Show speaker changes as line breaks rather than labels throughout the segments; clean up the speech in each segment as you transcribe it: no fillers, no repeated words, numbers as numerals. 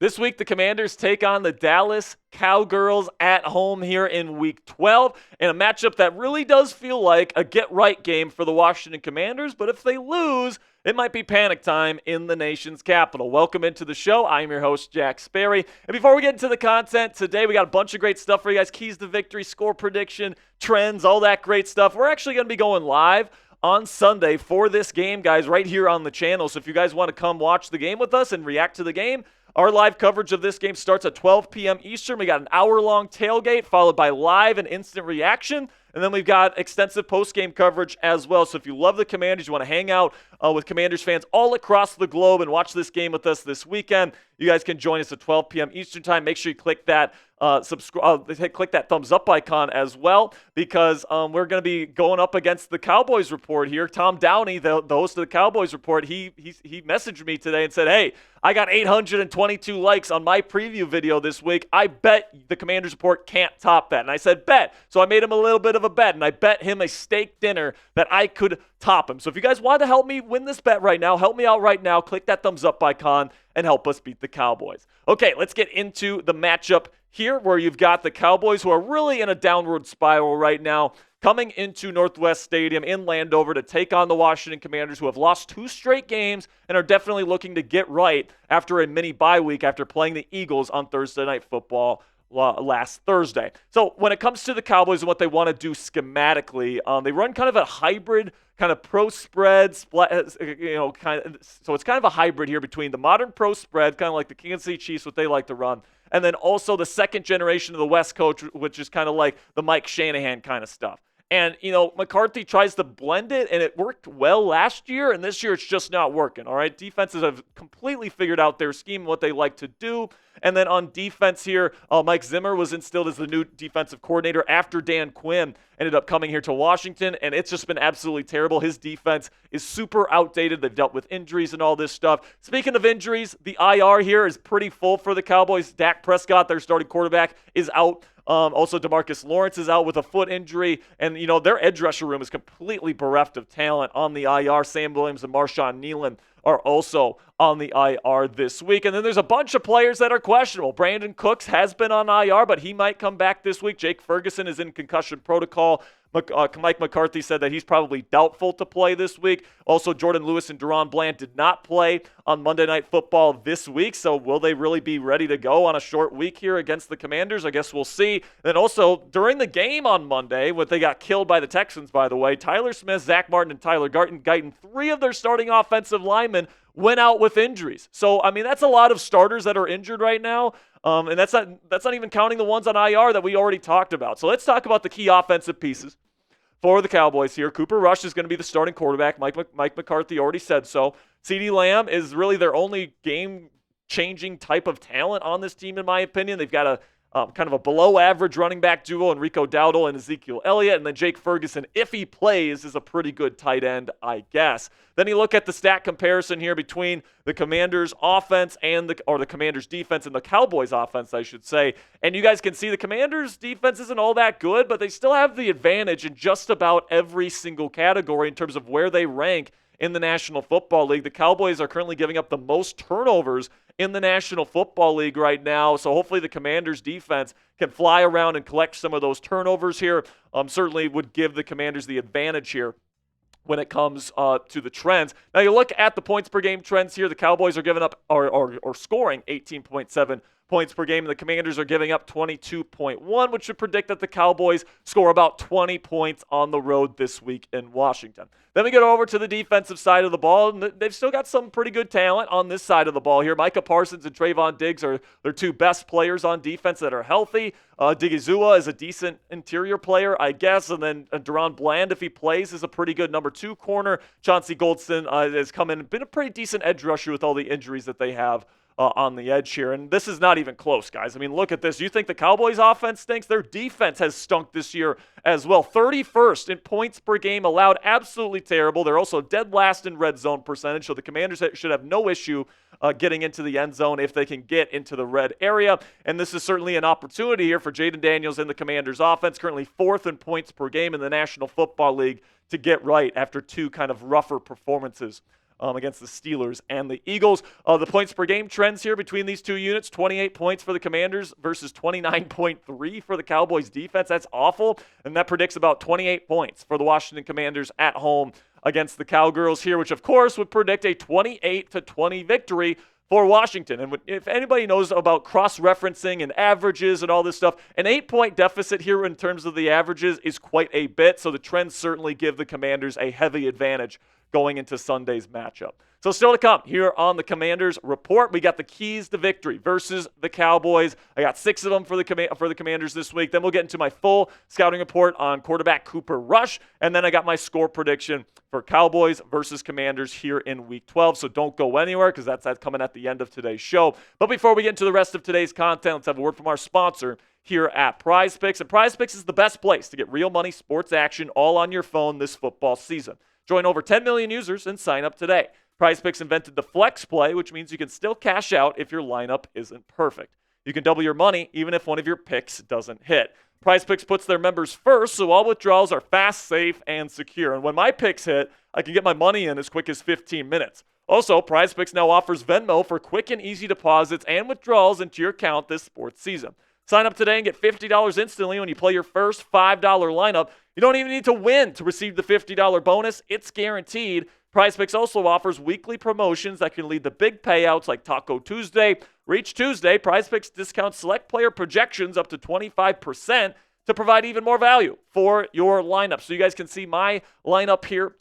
This week, the Commanders take on the Dallas Cowgirls at home here in Week 12 in a matchup that really does feel like a get-right game for the Washington Commanders, but if they lose, it might be panic time in the nation's capital. Welcome into the show. I'm your host, Jack Sperry. And before we get into the content today, we got a bunch of great stuff for you guys. Keys to victory, score prediction, trends, all that great stuff. We're actually going to be going live on Sunday for this game, guys, right here on the channel. So if you guys want to come watch the game with us and react to the game, our live coverage of this game starts at 12 p.m. Eastern. We got an hour-long tailgate followed by live and instant reaction. And then we've got extensive post-game coverage as well. So if you love the Commanders, you want to hang out with Commanders fans all across the globe and watch this game with us this weekend, you guys can join us at 12 p.m. Eastern time. Make sure you click that click that thumbs up icon as well, because we're going to be going up against the Cowboys report here. Tom Downey, the host of the Cowboys report, he messaged me today and said, "Hey, I got 822 likes on my preview video this week. I bet the Commanders report can't top that." And I said, bet. So I made him a little bit of a bet, and I bet him a steak dinner that I could top him. So if you guys want to help me win this bet right now, help me out right now. Click that thumbs up icon and help us beat the Cowboys. Okay, let's get into the matchup here, where you've got the Cowboys, who are really in a downward spiral right now, coming into Northwest Stadium in Landover to take on the Washington Commanders, who have lost 2 straight games and are definitely looking to get right after a mini bye week after playing the Eagles on Thursday Night Football last Thursday. So when it comes to the Cowboys and what they want to do schematically, they run kind of a hybrid, kind of pro spread, so it's kind of a hybrid here between the modern pro spread, kind of like the Kansas City Chiefs, what they like to run, and then also the second generation of the West Coast, which is kind of like the Mike Shanahan kind of stuff. And, McCarthy tries to blend it, and it worked well last year, and this year it's just not working, all right? Defenses have completely figured out their scheme and what they like to do. And then on defense here, Mike Zimmer was instilled as the new defensive coordinator after Dan Quinn ended up coming here to Washington, and it's just been absolutely terrible. His defense is super outdated. They've dealt with injuries and all this stuff. Speaking of injuries, the IR here is pretty full for the Cowboys. Dak Prescott, their starting quarterback, is out. Also, DeMarcus Lawrence is out with a foot injury, and, their edge rusher room is completely bereft of talent on the IR. Sam Williams and Marshawn Nealon are also on the IR this week. And then there's a bunch of players that are questionable. Brandon Cooks has been on IR, but he might come back this week. Jake Ferguson is in concussion protocol. Mike McCarthy said that he's probably doubtful to play this week. Also, Jordan Lewis and Deron Bland did not play on Monday Night Football this week, so will they really be ready to go on a short week here against the Commanders? I guess we'll see. Then also, during the game on Monday, when they got killed by the Texans, by the way, Tyler Smith, Zach Martin, and Tyler Guyton, 3 of their starting offensive linemen went out with injuries. So, that's a lot of starters that are injured right now. And that's not even counting the ones on IR that we already talked about. So let's talk about the key offensive pieces for the Cowboys here. Cooper Rush is going to be the starting quarterback. Mike McCarthy already said so. CeeDee Lamb is really their only game-changing type of talent on this team, in my opinion. They've got a kind of a below-average running back duo in Rico Dowdle and Ezekiel Elliott, and then Jake Ferguson, if he plays, is a pretty good tight end, I guess. Then you look at the stat comparison here between the Commanders' offense and the Commanders' defense and the Cowboys' offense, I should say. And you guys can see the Commanders' defense isn't all that good, but they still have the advantage in just about every single category in terms of where they rank in the National Football League. The Cowboys are currently giving up the most turnovers in the National Football League right now, so hopefully the Commanders' defense can fly around and collect some of those turnovers here. Certainly would give the Commanders the advantage here when it comes to the trends. Now you look at the points per game trends here. The Cowboys are giving up or scoring 18.7 points per game, and the Commanders are giving up 22.1, which would predict that the Cowboys score about 20 points on the road this week in Washington. Then we get over to the defensive side of the ball, and they've still got some pretty good talent on this side of the ball here. Micah Parsons and Trayvon Diggs are their 2 best players on defense that are healthy. Digizua is a decent interior player, I guess, and then Deron Bland, if he plays, is a pretty good number 2 corner. Chauncey Goldston has come in and been a pretty decent edge rusher with all the injuries that they have on the edge here. And this is not even close, guys. I mean, look at this. You think the Cowboys offense stinks? Their defense has stunk this year as well. 31st in points per game allowed. Absolutely terrible. They're also dead last in red zone percentage, so the Commanders should have no issue getting into the end zone if they can get into the red area. And this is certainly an opportunity here for Jayden Daniels and the Commanders offense, currently 4th in points per game in the National Football League, to get right after two kind of rougher performances against the Steelers and the Eagles. The points per game trends here between these two units, 28 points for the Commanders versus 29.3 for the Cowboys defense. That's awful. And that predicts about 28 points for the Washington Commanders at home against the Cowgirls here, which of course would predict a 28-20 victory for Washington. And if anybody knows about cross-referencing and averages and all this stuff, an 8-point deficit here in terms of the averages is quite a bit. So the trends certainly give the Commanders a heavy advantage going into Sunday's matchup. So still to come here on the Commanders Report, we got the keys to victory versus the Cowboys. I got 6 of them for the Commanders this week. Then we'll get into my full scouting report on quarterback Cooper Rush, and then I got my score prediction for Cowboys versus Commanders here in Week 12. So don't go anywhere because that's coming at the end of today's show. But before we get into the rest of today's content, let's have a word from our sponsor here at Prize Picks. And Prize Picks is the best place to get real money sports action all on your phone this football season. Join over 10 million users and sign up today. PrizePicks invented the flex play, which means you can still cash out if your lineup isn't perfect. You can double your money even if one of your picks doesn't hit. PrizePicks puts their members first, so all withdrawals are fast, safe, and secure. And when my picks hit, I can get my money in as quick as 15 minutes. Also, PrizePicks now offers Venmo for quick and easy deposits and withdrawals into your account this sports season. Sign up today and get $50 instantly when you play your first $5 lineup. You don't even need to win to receive the $50 bonus. It's guaranteed. PrizePicks also offers weekly promotions that can lead to big payouts like Taco Tuesday. Reach Tuesday, PrizePicks discounts select player projections up to 25% to provide even more value for your lineup. So you guys can see my lineup here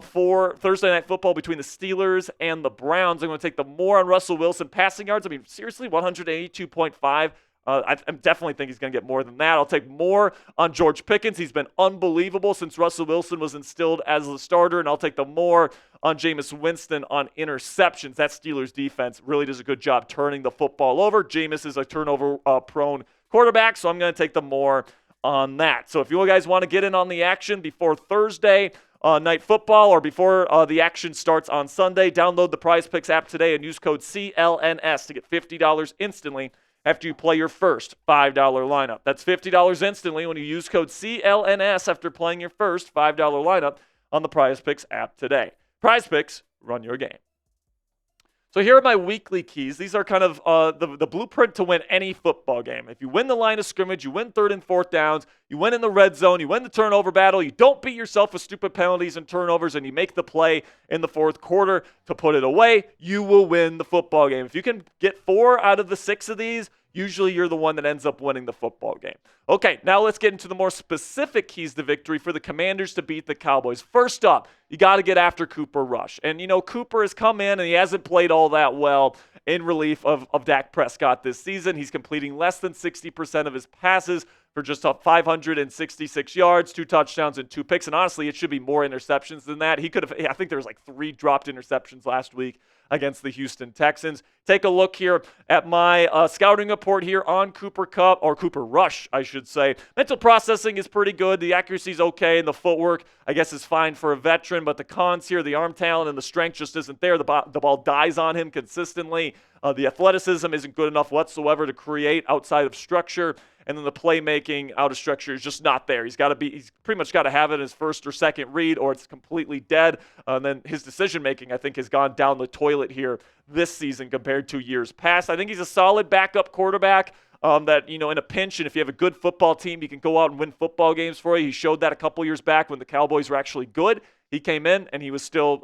for Thursday Night Football between the Steelers and the Browns. I'm going to take the more on Russell Wilson passing yards. I mean, seriously, 182.5. I definitely think he's going to get more than that. I'll take more on George Pickens. He's been unbelievable since Russell Wilson was instilled as the starter. And I'll take the more on Jameis Winston on interceptions. That Steelers defense really does a good job turning the football over. Jameis is a turnover-prone quarterback, so I'm going to take the more on that. So if you guys want to get in on the action before Thursday Night Football or before the action starts on Sunday, download the PrizePicks app today and use code CLNS to get $50 instantly after you play your first $5 lineup. That's $50 instantly when you use code CLNS after playing your first $5 lineup on the PrizePicks app today. PrizePicks, run your game. So here are my weekly keys. These are kind of the blueprint to win any football game. If you win the line of scrimmage, you win 3rd and 4th downs, you win in the red zone, you win the turnover battle, you don't beat yourself with stupid penalties and turnovers, and you make the play in the 4th quarter to put it away, you will win the football game. If you can get 4 out of the 6 of these, usually you're the one that ends up winning the football game. Okay, now let's get into the more specific keys to victory for the Commanders to beat the Cowboys. First up, you got to get after Cooper Rush. And, you know, Cooper has come in and he hasn't played all that well in relief of Dak Prescott this season. He's completing less than 60% of his passes for just 566 yards, 2 touchdowns, and 2 picks. And honestly, it should be more interceptions than that. He could have, I think there was like 3 dropped interceptions last week against the Houston Texans. Take a look here at my scouting report here on Cooper Rush, I should say. Mental processing is pretty good. The accuracy is okay, and the footwork, I guess, is fine for a veteran. But the cons here, the arm talent and the strength just isn't there. The ball dies on him consistently. The athleticism isn't good enough whatsoever to create outside of structure. And then the playmaking out of structure is just not there. He's pretty much got to have it in his first or second read, or it's completely dead. And then his decision-making, I think, has gone down the toilet here this season compared to years past. I think he's a solid backup quarterback that, you know, in a pinch, and if you have a good football team, you can go out and win football games for you. He showed that a couple years back when the Cowboys were actually good. He came in, and he was still,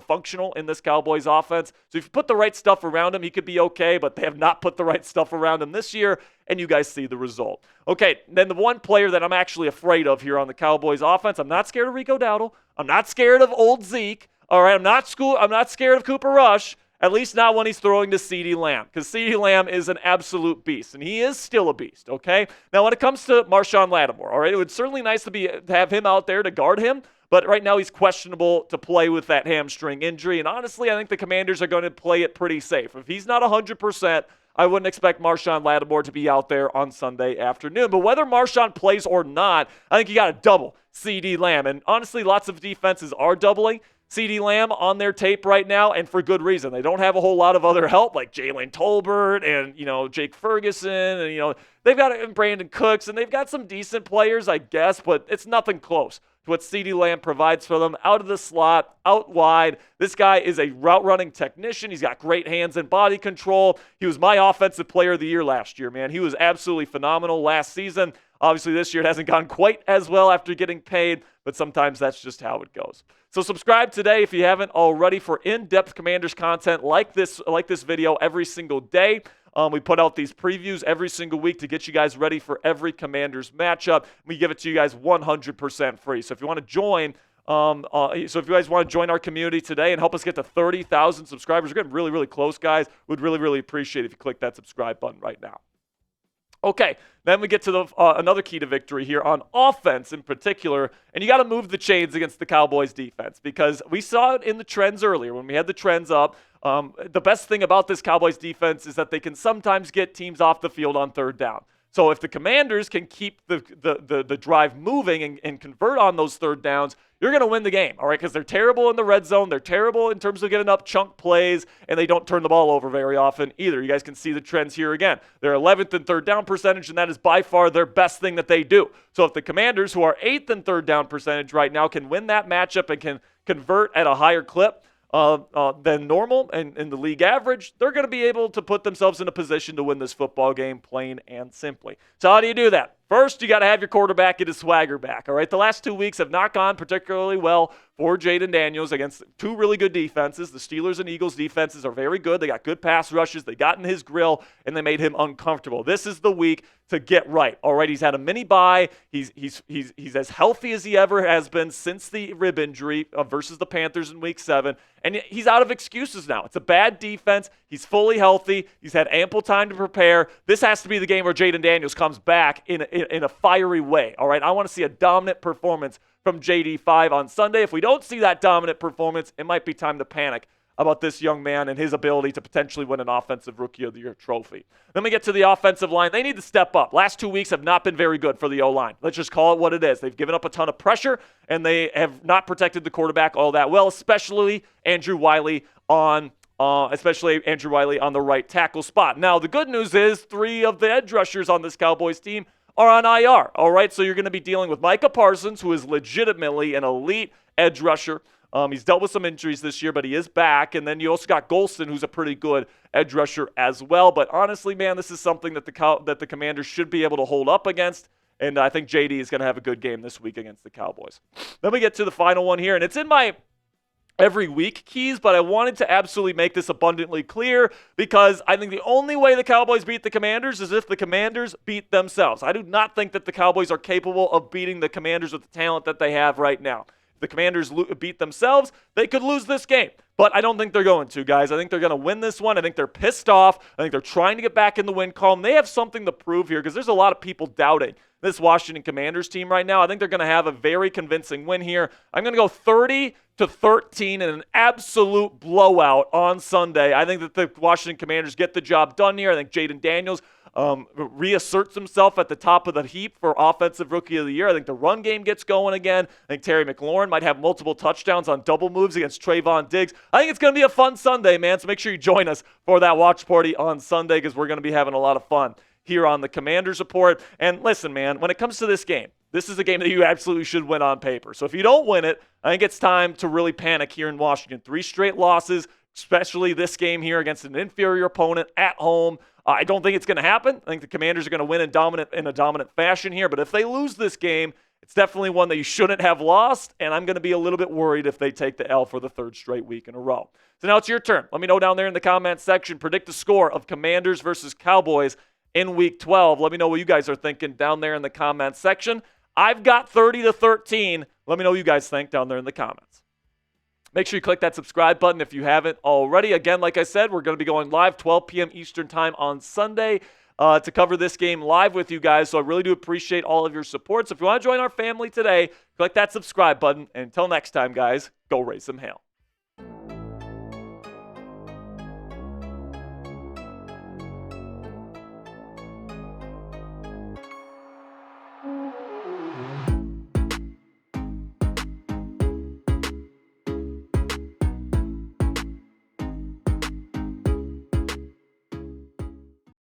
functional in this Cowboys offense. So if you put the right stuff around him, he could be okay, but they have not put the right stuff around him this year, and you guys see the result. Okay, then the one player that I'm actually afraid of here on the Cowboys offense, I'm not scared of Rico Dowdle. I'm not scared of old Zeke. All right, I'm not scared of Cooper Rush, at least not when he's throwing to CeeDee Lamb, because CeeDee Lamb is an absolute beast, and he is still a beast, okay? Now, when it comes to Marshawn Lattimore, all right, it would certainly nice to have him out there to guard him, but right now he's questionable to play with that hamstring injury. And honestly, I think the Commanders are going to play it pretty safe. If he's not 100%, I wouldn't expect Marshawn Lattimore to be out there on Sunday afternoon. But whether Marshawn plays or not, I think you got to double CeeDee Lamb. And honestly, lots of defenses are doubling CeeDee Lamb on their tape right now, and for good reason. They don't have a whole lot of other help like Jalen Tolbert and, Jake Ferguson and, they've got Brandon Cooks, and they've got some decent players, I guess, but it's nothing close to what CeeDee Lamb provides for them out of the slot, out wide. This guy is a route-running technician. He's got great hands and body control. He was my offensive player of the year last year, man. He was absolutely phenomenal last season. Obviously, this year it hasn't gone quite as well after getting paid, but sometimes that's just how it goes. So subscribe today if you haven't already for in-depth Commanders content like this video every single day. We put out these previews every single week to get you guys ready for every Commanders matchup. We give it to you guys 100% free. So if you want to join, if you guys want to join our community today and help us get to 30,000 subscribers, we're getting really, really close, guys. We'd really, really appreciate it if you click that subscribe button right now. Okay, then we get to another key to victory here on offense in particular, and you got to move the chains against the Cowboys defense because we saw it in the trends earlier when we had the trends up. The best thing about this Cowboys defense is that they can sometimes get teams off the field on third down. So if the Commanders can keep the drive moving and convert on those third downs, you're going to win the game, all right? Because they're terrible in the red zone. They're terrible in terms of getting up chunk plays, and they don't turn the ball over very often either. You guys can see the trends here again. They're 11th in third down percentage, and that is by far their best thing that they do. So if the Commanders, who are 8th in third down percentage right now, can win that matchup and can convert at a higher clip than normal and in the league average, they're going to be able to put themselves in a position to win this football game, plain and simply. So how do you do that? First, you got to have your quarterback get his swagger back, all right? The last 2 weeks have not gone particularly well for Jayden Daniels against two really good defenses. The Steelers and Eagles defenses are very good. They got good pass rushes. They got in his grill, and they made him uncomfortable. This is the week to get right, all right? He's had a mini bye. He's as healthy as he ever has been since the rib injury versus the Panthers in Week 7, and he's out of excuses now. It's a bad defense. He's fully healthy. He's had ample time to prepare. This has to be the game where Jayden Daniels comes back in a fiery way, all right? I want to see a dominant performance from JD5 on Sunday. If we don't see that dominant performance, it might be time to panic about this young man and his ability to potentially win an Offensive Rookie of the Year trophy. Then we get to the offensive line. They need to step up. Last 2 weeks have not been very good for the O-line. Let's just call it what it is. They've given up a ton of pressure, and they have not protected the quarterback all that well, especially Andrew Wiley on the right tackle spot. Now, the good news is 3 of the edge rushers on this Cowboys team are on IR, all right? So you're going to be dealing with Micah Parsons, who is legitimately an elite edge rusher. He's dealt with some injuries this year, but he is back. And then you also got Golston, who's a pretty good edge rusher as well. But honestly, man, this is something that the Commanders should be able to hold up against. And I think JD is going to have a good game this week against the Cowboys. Then we get to the final one here, and it's in my every week keys, but I wanted to absolutely make this abundantly clear because I think the only way the Cowboys beat the Commanders is if the Commanders beat themselves. I do not think that the Cowboys are capable of beating the Commanders with the talent that they have right now. If the Commanders beat themselves, they could lose this game. But I don't think they're going to, guys. I think they're going to win this one. I think they're pissed off. I think they're trying to get back in the win column. They have something to prove here because there's a lot of people doubting this Washington Commanders team right now. I think they're going to have a very convincing win here. I'm going to go 30-13 in an absolute blowout on Sunday. I think that the Washington Commanders get the job done here. I think Jayden Daniels reasserts himself at the top of the heap for Offensive Rookie of the Year. I think the run game gets going again. I think Terry McLaurin might have multiple touchdowns on double moves against Trayvon Diggs. I think it's going to be a fun Sunday, man, so make sure you join us for that watch party on Sunday because we're going to be having a lot of fun here on the Commanders Report. And listen, man, when it comes to this game, this is a game that you absolutely should win on paper. So if you don't win it, I think it's time to really panic here in Washington. 3 straight losses, especially this game here against an inferior opponent at home. I don't think it's going to happen. I think the Commanders are going to win in a dominant fashion here. But if they lose this game, it's definitely one that you shouldn't have lost, and I'm going to be a little bit worried if they take the L for the 3rd straight week in a row. So now it's your turn. Let me know down there in the comments section. Predict the score of Commanders versus Cowboys in Week 12. Let me know what you guys are thinking down there in the comments section. I've got 30-13. Let me know what you guys think down there in the comments. Make sure you click that subscribe button if you haven't already. Again, like I said, we're going to be going live 12 p.m. Eastern time on Sunday. to cover this game live with you guys. So I really do appreciate all of your support. So if you want to join our family today, click that subscribe button. And until next time, guys, go raise some hail.